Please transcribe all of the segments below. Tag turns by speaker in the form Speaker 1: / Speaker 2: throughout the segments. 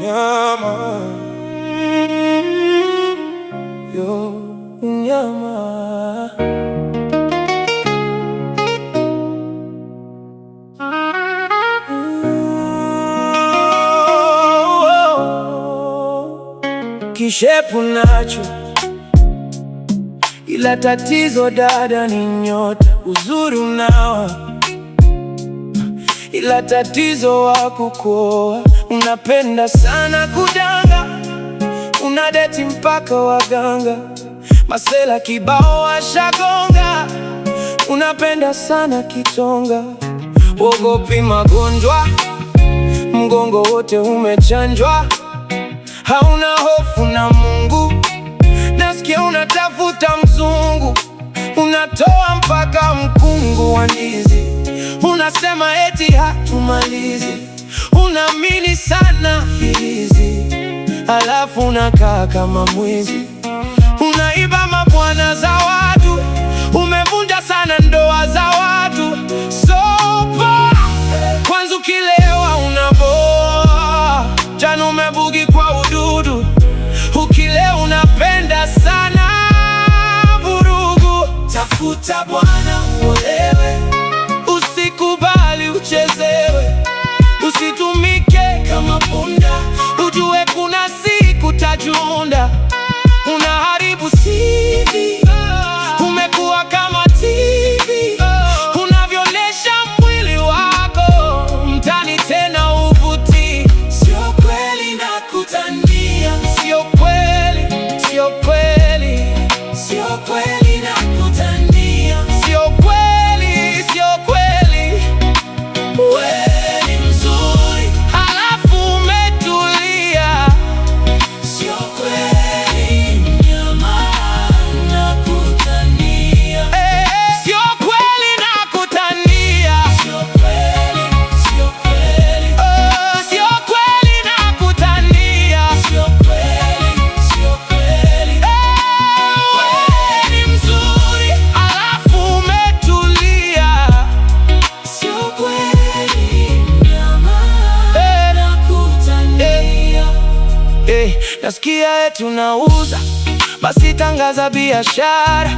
Speaker 1: Nyama, yo nyama. Kishepu nacho, ila tatizo dada ni nyota. Uzuri unawa, ila tatizo wa kukoa. Unapenda sana kudanga, unadeti mpaka waganga. Masela kibao washagonga, unapenda sana kitonga. Wogopi magonjwa, mgongo wote umechanjwa. Hauna hofu na Mungu, nasikia unatafuta mzungu. Unatoa mpaka mkungu wa ndizi, unasema eti hatumalizi. Unaamini sana hizi, alafu unakaa kama mwizi. Unaiba mabwana za watu, umevunja sana ndoa za watu. Sopa, kwanza ukilewa unaboa, jana umebugi kwa ududu. Ukilewa unapenda sana vurugu. Tafuta bwana uolewe, usikubali uchezewe. Usitumike kama punda, ujue kuna siku tajunda. Unaharibu CV, umekuwa kama TV. Unavyonesha mwili wako mtani tena uvuti. Sio kweli nakutania, sio kweli, sio kweli, sio kweli nakutania, sio kweli, sio kweli. Nasikia eti unauza, basi tangaza biashara.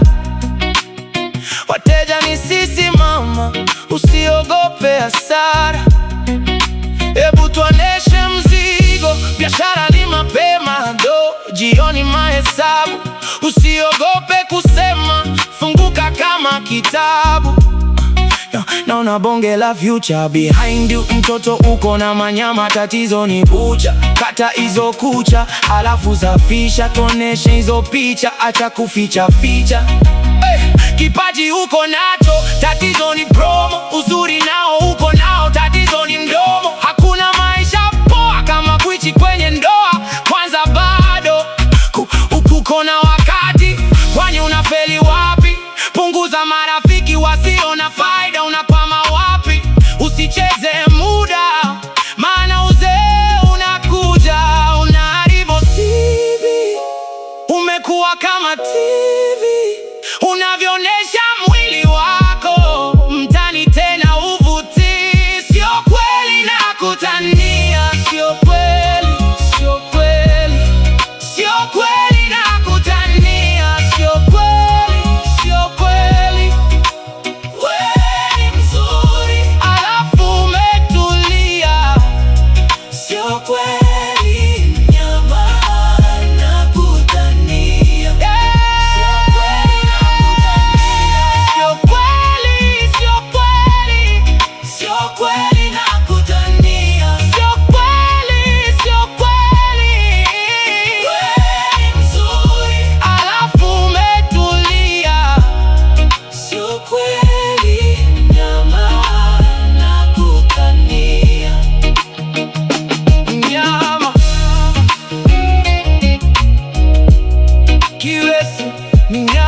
Speaker 1: Wateja ni sisi mama, usiogope hasara. Ebu tuoneshe mzigo, biashara ni mapema ndo jioni mahesabu. Usiogope kusema, funguka kama kitabu. Naona bonge la future behind you. Mtoto uko na manyama, tatizo ni bucha. Kata hizo kucha, alafu safisha. Toneshe hizo picha, acha kuficha ficha. Kipaji uko nacho, tatizo ni promo. Uzuri nao uko nao, tatizo ni mdomo. Hakuna maisha poa kama kuishi kwenye ndoa. Kwanza bado uko na wakati, kwani unafeli wapi? Punguza marafiki wasio na faida, unakwama wapi? Usicheze muda, maana uzee unakuja. Unaharibu CV, umekuwa kama TV. Unavyonesha mwili wako mtani tena uvuti. Sio kweli nakutania, sio kweli, sio kweli, sio kweli nakutania, sio kweli, sio kweli. Wewe mzuri, alafu umetulia. Sio kweli nyama nakutania, sio kweli nakutania, sio kweli, sio kweli, sio kweli nakutania, sio kweli, sio kweli. Wewe mzuri, alafu umetulia. Sio kweli nyama nakutania, nyama. Kiwesi, nyama.